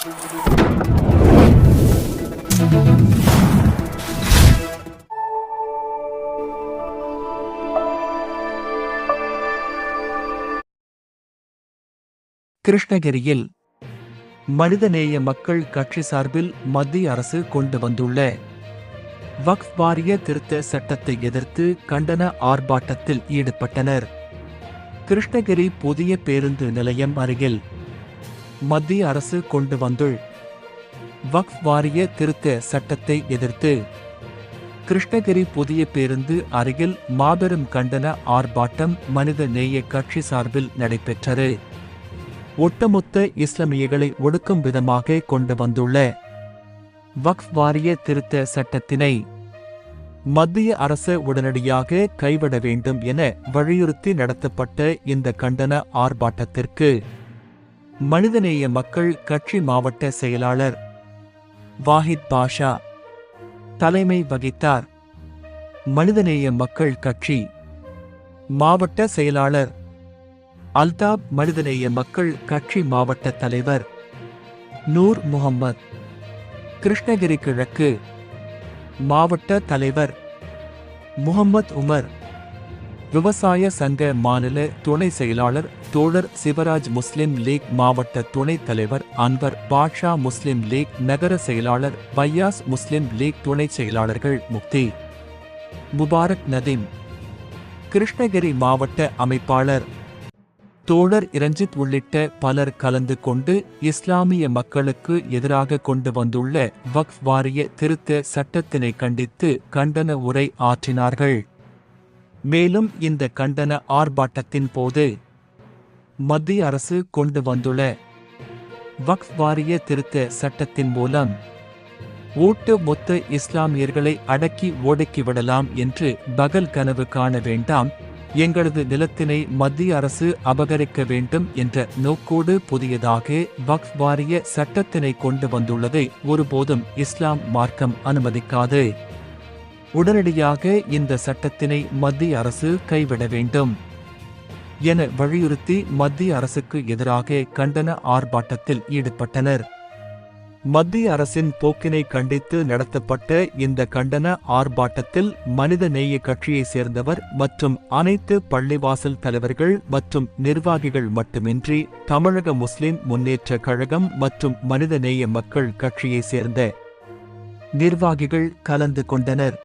கிருஷ்ணகிரியில் மனிதநேய மக்கள் கட்சி சார்பில் மத்திய அரசு கொண்டு வந்துள்ள வக்ஃப் வாரிய திருத்த சட்டத்தை எதிர்த்து கண்டன ஆர்ப்பாட்டத்தில் ஈடுபட்டனர். கிருஷ்ணகிரி புதிய பேருந்து நிலையம் அருகில் மத்திய அரசு கொண்டு வந்துள்ள வக்ஃப் வாரிய திருத்த சட்டத்தை எதிர்த்து கிருஷ்ணகிரி புதிய பேருந்து அருகில் மாபெரும் கண்டன ஆர்ப்பாட்டம் மனித நேய கட்சி சார்பில் நடைபெற்றது. ஒட்டுமொத்த இஸ்லாமியர்களை ஒடுக்கும் விதமாக கொண்டு வந்துள்ள வக்ஃப் வாரிய திருத்த சட்டத்தினை மத்திய அரசு உடனடியாக கைவிட வேண்டும் என வலியுறுத்தி நடத்தப்பட்ட இந்த கண்டன ஆர்ப்பாட்டத்திற்கு மனிதநேய மக்கள் கட்சி மாவட்ட செயலாளர் வாஹித் பாஷா தலைமை வகித்தார். மனிதநேய மக்கள் கட்சி மாவட்ட செயலாளர் அல்தாப், மனிதநேய மக்கள் கட்சி மாவட்ட தலைவர் நூர் முகம்மது, கிருஷ்ணகிரி கிழக்கு மாவட்ட தலைவர் முகம்மது உமர், விவசாய சங்க மாநில துணை செயலாளர் தோழர் சிவராஜ், முஸ்லிம் லீக் மாவட்ட துணைத் தலைவர் அன்வர் பாட்ஷா, முஸ்லிம் லீக் நகர செயலாளர் பையாஸ், முஸ்லிம் லீக் துணை செயலாளர்கள் முக்தி, முபாரக் நதீம், கிருஷ்ணகிரி மாவட்ட அமைப்பாளர் தோழர் இரஞ்சித் உள்ளிட்ட பலர் கலந்து கொண்டு இஸ்லாமிய மக்களுக்கு எதிராக கொண்டு வந்துள்ள வக்ஃப் வாரிய திருத்த சட்டத்தினை கண்டித்து கண்டன உரை ஆற்றினார்கள். மேலும் இந்த கண்டன ஆர்ப்பாட்டத்தின் போது மத்திய அரசு கொண்டு வந்துள்ள வக்ஃப் வாரிய திருத்த சட்டத்தின் மூலம் ஓட்டு மொத்த இஸ்லாமியர்களை அடக்கி ஒடுக்கிவிடலாம் என்று பகல் கனவு காண வேண்டாம், எங்களது நிலத்தினை மத்திய அரசு அபகரிக்க வேண்டும் என்ற நோக்கோடு புதியதாக வக்ஃப் வாரிய சட்டத்தினை கொண்டு வந்துள்ளதை ஒருபோதும் இஸ்லாம் மார்க்கம் அனுமதிக்காது. உடனடியாக இந்த சட்டத்தினை மத்திய அரசு கைவிட வேண்டும் என வலியுறுத்தி மத்திய அரசுக்கு எதிராக கண்டன ஆர்ப்பாட்டத்தில் ஈடுபட்டனர். மத்திய அரசின் போக்கினை கண்டித்து நடத்தப்பட்ட இந்த கண்டன ஆர்ப்பாட்டத்தில் மனித நேய கட்சியை சேர்ந்தவர் மற்றும் அனைத்து பள்ளிவாசல் தலைவர்கள் மற்றும் நிர்வாகிகள் மட்டுமின்றி தமிழக முஸ்லிம் முன்னேற்ற கழகம் மற்றும் மனித நேய மக்கள் கட்சியை சேர்ந்த நிர்வாகிகள் கலந்து கொண்டனர்.